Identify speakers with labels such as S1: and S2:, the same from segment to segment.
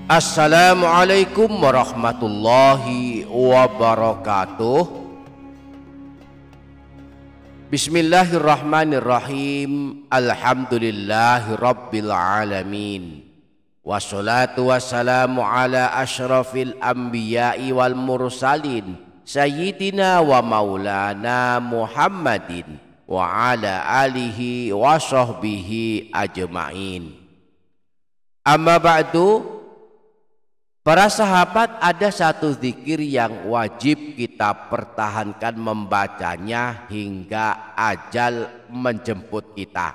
S1: Assalamualaikum warahmatullahi wabarakatuh. Bismillahirrahmanirrahim. Alhamdulillahi rabbil alamin. Wassalatu wassalamu ala asyrafil anbiya'i wal mursalin sayyidina wa maulana Muhammadin wa ala alihi wa sahbihi ajma'in. Amma ba'du. Para sahabat, ada satu zikir yang wajib kita pertahankan membacanya hingga ajal menjemput kita.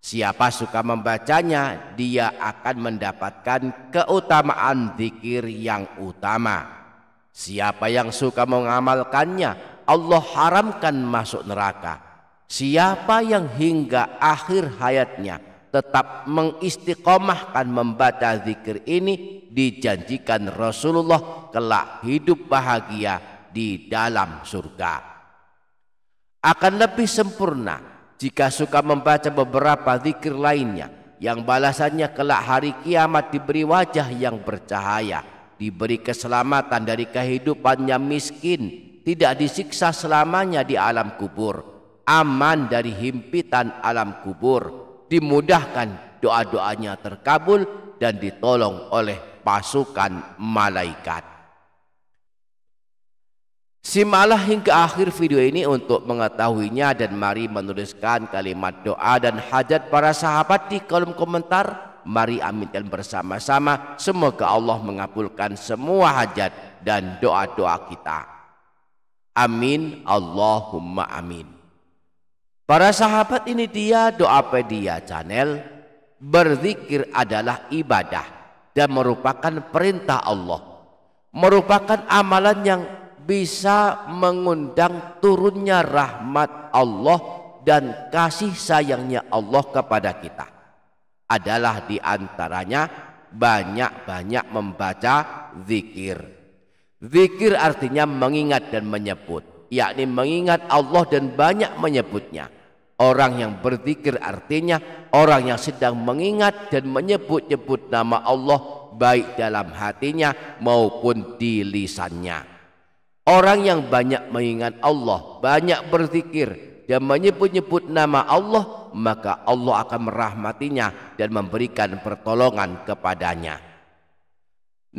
S1: Siapa suka membacanya, dia akan mendapatkan keutamaan zikir yang utama. Siapa yang suka mengamalkannya, Allah haramkan masuk neraka. Siapa yang hingga akhir hayatnya tetap mengistiqomahkan membaca zikir ini, dijanjikan Rasulullah kelak hidup bahagia di dalam surga. Akan lebih sempurna jika suka membaca beberapa zikir lainnya yang balasannya kelak hari kiamat diberi wajah yang bercahaya, diberi keselamatan dari kehidupannya miskin, tidak disiksa selamanya di alam kubur, aman dari himpitan alam kubur, dimudahkan doa-doanya terkabul dan ditolong oleh pasukan malaikat. Simaklah hingga akhir video ini untuk mengetahuinya, dan mari menuliskan kalimat doa dan hajat para sahabat di kolom komentar. Mari aminkan bersama-sama, semoga Allah mengabulkan semua hajat dan doa-doa kita. Amin, Allahumma amin. Para sahabat, ini dia Doapedia Channel. Berzikir adalah ibadah dan merupakan perintah Allah, merupakan amalan yang bisa mengundang turunnya rahmat Allah dan kasih sayangnya Allah kepada kita. Adalah diantaranya banyak-banyak membaca zikir. Zikir artinya mengingat dan menyebut, yakni mengingat Allah dan banyak menyebutnya. Orang yang berzikir artinya orang yang sedang mengingat dan menyebut-nyebut nama Allah baik dalam hatinya maupun di lisannya. Orang yang banyak mengingat Allah, banyak berzikir dan menyebut-nyebut nama Allah, maka Allah akan merahmatinya dan memberikan pertolongan kepadanya.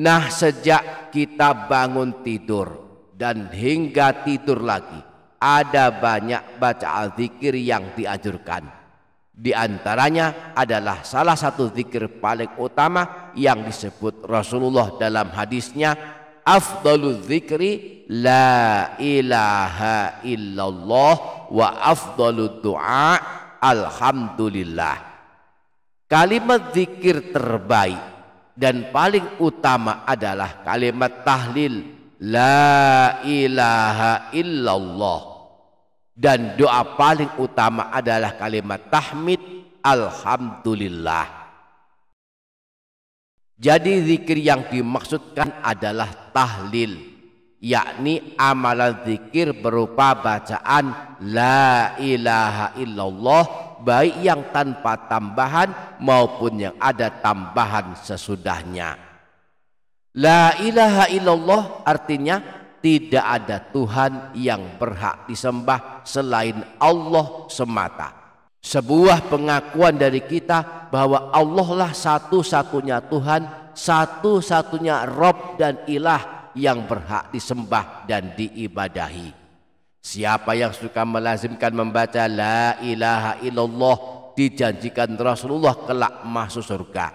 S1: Nah, sejak kita bangun tidur dan hingga tidur lagi, ada banyak bacaan zikir yang dianjurkan. Di antaranya adalah salah satu zikir paling utama yang disebut Rasulullah dalam hadisnya, afdalul zikri la ilaha illallah wa afdalud du'a alhamdulillah. Kalimat zikir terbaik dan paling utama adalah kalimat tahlil la ilaha illallah, dan doa paling utama adalah kalimat tahmid alhamdulillah. Jadi zikir yang dimaksudkan adalah tahlil, yakni amalan zikir berupa bacaan la ilaha illallah, baik yang tanpa tambahan maupun yang ada tambahan sesudahnya. La ilaha illallah artinya tidak ada Tuhan yang berhak disembah selain Allah semata. Sebuah pengakuan dari kita bahwa Allah lah satu-satunya Tuhan, satu-satunya Rob dan Ilah yang berhak disembah dan diibadahi. Siapa yang suka melazimkan membaca la ilaha illallah, dijanjikan Rasulullah kelak masuk surga.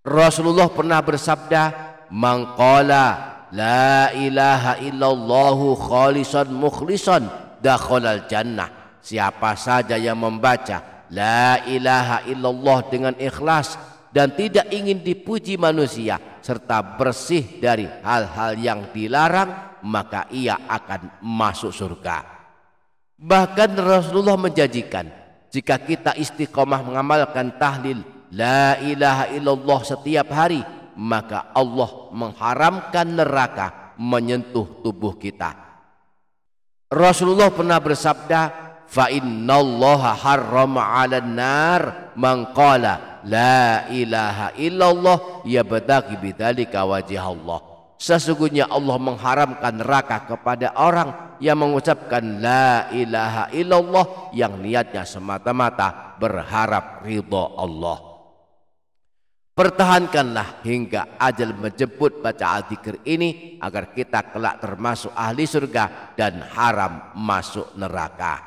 S1: Rasulullah pernah bersabda, man qala la ilaha illallahu khalisan mukhlisan dakhalal jannah. Siapa saja yang membaca la ilaha illallah dengan ikhlas dan tidak ingin dipuji manusia serta bersih dari hal-hal yang dilarang, maka ia akan masuk surga. Bahkan Rasulullah menjanjikan, jika kita istiqomah mengamalkan tahlil la ilaha illallah setiap hari, maka Allah mengharamkan neraka menyentuh tubuh kita. Rasulullah pernah bersabda, fa innallaha harrama 'alan nar man qala la ilaha illallah yabtaghi bidzalika wajh Allah. Sesungguhnya Allah mengharamkan neraka kepada orang yang mengucapkan la ilaha illallah yang niatnya semata-mata berharap ridha Allah. Pertahankanlah hingga ajal menjemput bacaan zikir ini agar kita kelak termasuk ahli surga dan haram masuk neraka.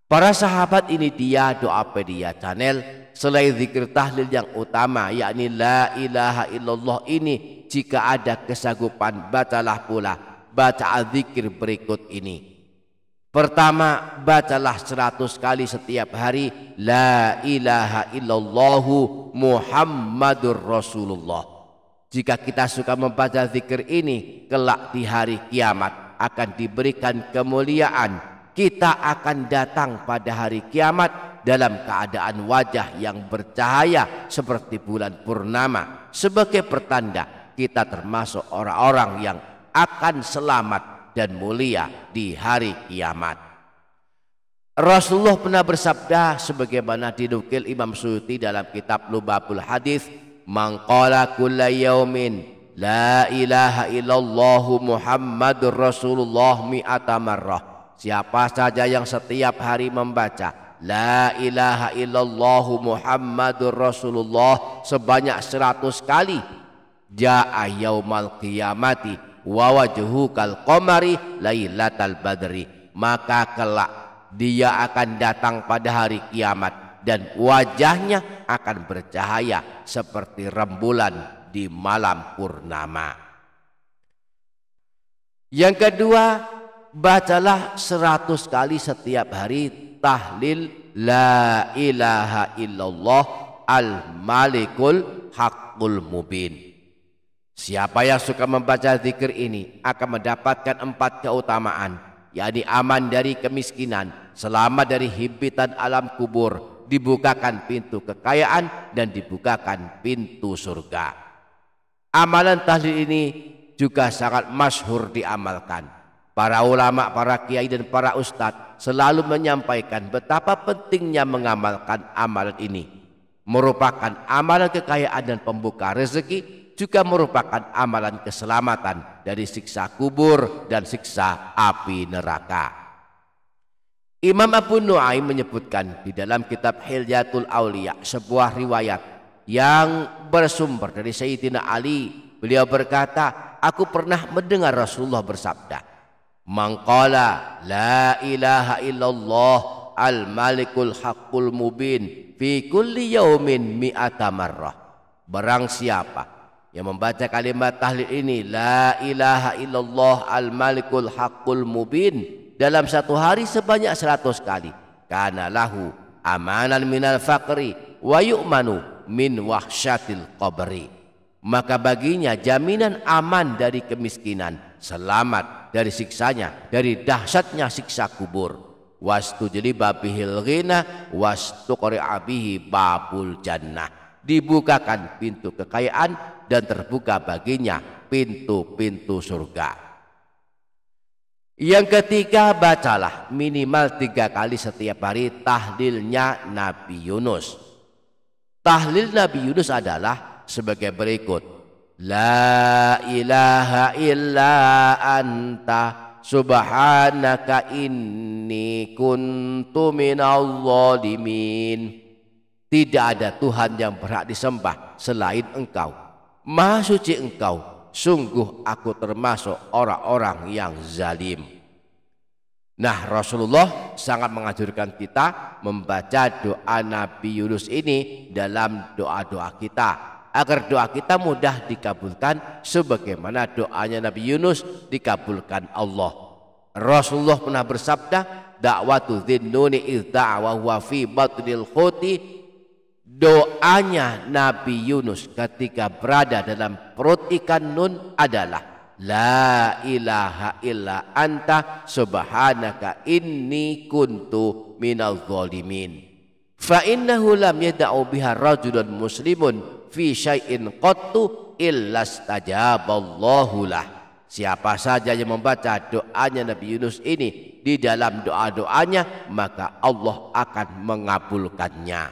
S1: Para sahabat ini dia Doapedia Channel. Selain zikir tahlil yang utama yakni la ilaha illallah ini, jika ada kesanggupan bacalah pula bacaan zikir berikut ini. Pertama, bacalah 100 kali setiap hari la ilaha illallahu Muhammadur Rasulullah. Jika kita suka membaca zikir ini, kelak di hari kiamat akan diberikan kemuliaan. Kita akan datang pada hari kiamat dalam keadaan wajah yang bercahaya seperti bulan purnama, sebagai pertanda kita termasuk orang-orang yang akan selamat dan mulia di hari kiamat. Rasulullah pernah bersabda sebagaimana dinukil Imam Suyuti dalam kitab Lubabul Hadis, "Man qala kulla yaumin la ilaha illallah Muhammadur Rasulullah mi'ata marrah." Siapa saja yang setiap hari membaca la ilaha illallah Muhammadur Rasulullah sebanyak 100 kali, ja'a yaumal qiyamati wa wajhu kal qamari lailatal badri, maka kelak dia akan datang pada hari kiamat dan wajahnya akan bercahaya seperti rembulan di malam purnama. Yang kedua, bacalah 100 kali setiap hari tahlil la ilaha illallah al malikul haqqul mubin. Siapa yang suka membaca zikir ini akan mendapatkan 4 keutamaan, yakni aman dari kemiskinan, selamat dari himpitan alam kubur, dibukakan pintu kekayaan, dan dibukakan pintu surga. Amalan tahlil ini juga sangat masyhur diamalkan. Para ulama, para kiai, dan para ustadz selalu menyampaikan betapa pentingnya mengamalkan amalan ini. Merupakan amalan kekayaan dan pembuka rezeki, juga merupakan amalan keselamatan dari siksa kubur dan siksa api neraka. Imam Abu Nu'aim menyebutkan di dalam kitab Hilyatul Auliya sebuah riwayat yang bersumber dari Sayyidina Ali. Beliau berkata, aku pernah mendengar Rasulullah bersabda, "Man qala la ilaha illallah al-malikul haqqul mubin fi kulli yaumin mi'ata marrah." Barang siapa yang membaca kalimat tahlil ini la ilaha illallah al-malikul haqqul mubin dalam satu hari sebanyak 100 kali, kana lahu amanan minal faqri wa yu'manu min wahsyatil qabri, maka baginya jaminan aman dari kemiskinan, selamat dari siksanya, dari dahsyatnya siksa kubur. Wastujliba bihil ghina wastuqri'a bihi babul jannah, dibukakan pintu kekayaan dan terbuka baginya pintu-pintu surga. Yang ketiga, bacalah minimal 3 kali setiap hari tahlilnya Nabi Yunus. Tahlil Nabi Yunus adalah sebagai berikut: la ilaha illa anta subhanaka inni kuntu minadh dhalimin. Tidak ada Tuhan yang berhak disembah selain Engkau. Maha suci Engkau, sungguh aku termasuk orang-orang yang zalim. Nah, Rasulullah sangat menganjurkan kita membaca doa Nabi Yunus ini dalam doa-doa kita, agar doa kita mudah dikabulkan sebagaimana doanya Nabi Yunus dikabulkan Allah. Rasulullah pernah bersabda, "Da'watu dzinnuni idz da'a wa huwa fi batnil huti." Doanya Nabi Yunus ketika berada dalam perut ikan nun adalah la ilaha illa anta subhanaka inni kuntu minadh dhalimin. Fa innahu lam yad'u biha rajulun muslimun fi syai'in qattu illa stajaballahu lah. Siapa saja yang membaca doanya Nabi Yunus ini di dalam doa-doanya, maka Allah akan mengabulkannya.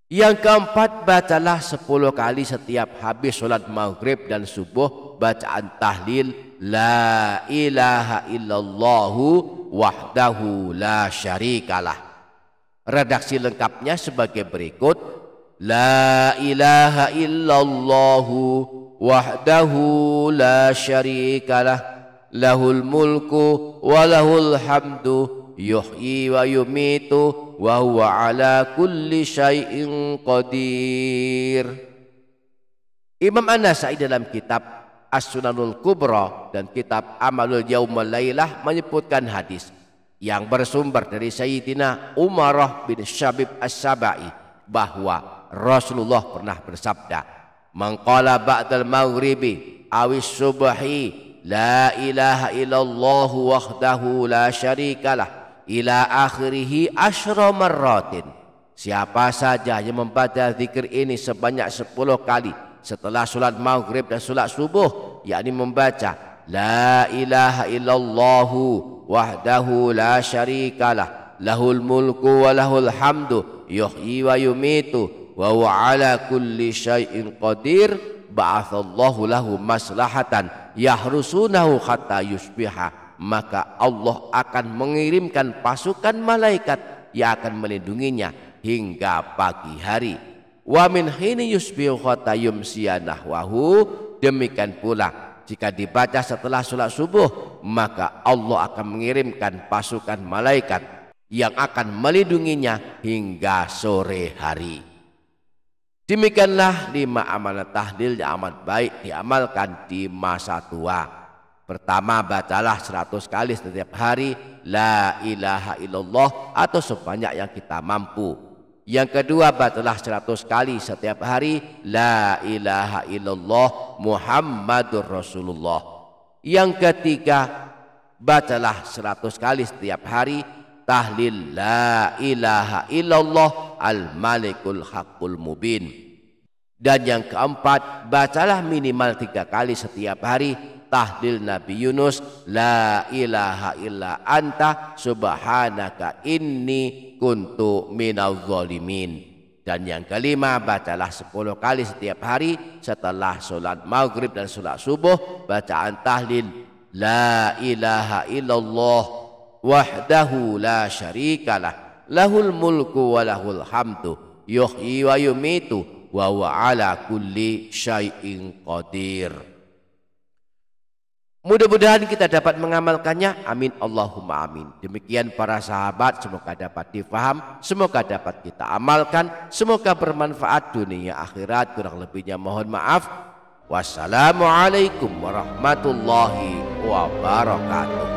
S1: Yang keempat, bacalah 10 kali setiap habis sholat maghrib dan subuh bacaan tahlil la ilaha illallahu wahdahu la syarikalah. Redaksi lengkapnya sebagai berikut: la ilaha illallahu wahdahu la syarikalah, lahul mulku wa lahul hamdu, yuhyi wa yumitu wa huwa ala kulli syai'in qadir. Imam An-Nasai dalam kitab As-Sunanul Kubra dan kitab Amalul Yaum wal Lailah menyebutkan hadis yang bersumber dari Sayyidina Umarah bin Syabib As-Sabai bahwa Rasulullah pernah bersabda, "Man qala ba'dal maghribi awis subhi la ilaha illallah wahdahu la syarikalah ila akhirih asyra marratin." Siapa saja yang membaca zikir ini sebanyak 10 kali setelah sholat maghrib dan sholat subuh, yakni membaca la ilaha illallah wahdahu la syarikalah, lahul mulku wa lahul hamdu, yuhyi wa yumitu wa huwa ala kulli syai'in qadir, ba'athallahu lahu maslahatan yahrusunahu hatta yusbiha. Maka Allah akan mengirimkan pasukan malaikat yang akan melindunginya hingga pagi hari. Wa min hini yusbihu hatta yumsiya nahwahu. Demikian pula jika dibaca setelah sholat subuh, maka Allah akan mengirimkan pasukan malaikat yang akan melindunginya hingga sore hari. Demikianlah 5 amalan tahlil yang amat baik diamalkan di masa tua. Pertama, bacalah 100 kali setiap hari la ilaha illallah atau sebanyak yang kita mampu. Yang kedua, bacalah 100 kali setiap hari la ilaha illallah Muhammadur Rasulullah. Yang ketiga, bacalah 100 kali setiap hari tahlil la ilaha illallah al-malikul haqqul mubin. Dan yang keempat, bacalah minimal 3 kali setiap hari tahlil Nabi Yunus la ilaha illa anta subhanaka inni kuntu minadz zalimin. Dan yang kelima, bacalah 10 kali setiap hari setelah sholat maghrib dan sholat subuh bacaan tahlil la ilaha illallah wahdahu la syarikalah, lahul mulku wa lahul hamdu, yuhyi wa yumitu wa huwa ala kulli syai'in qadir. Mudah-mudahan kita dapat mengamalkannya. Amin Allahumma amin. Demikian para sahabat, semoga dapat difaham, semoga dapat kita amalkan, semoga bermanfaat dunia akhirat. Kurang lebihnya mohon maaf. Wassalamualaikum warahmatullahi wabarakatuh.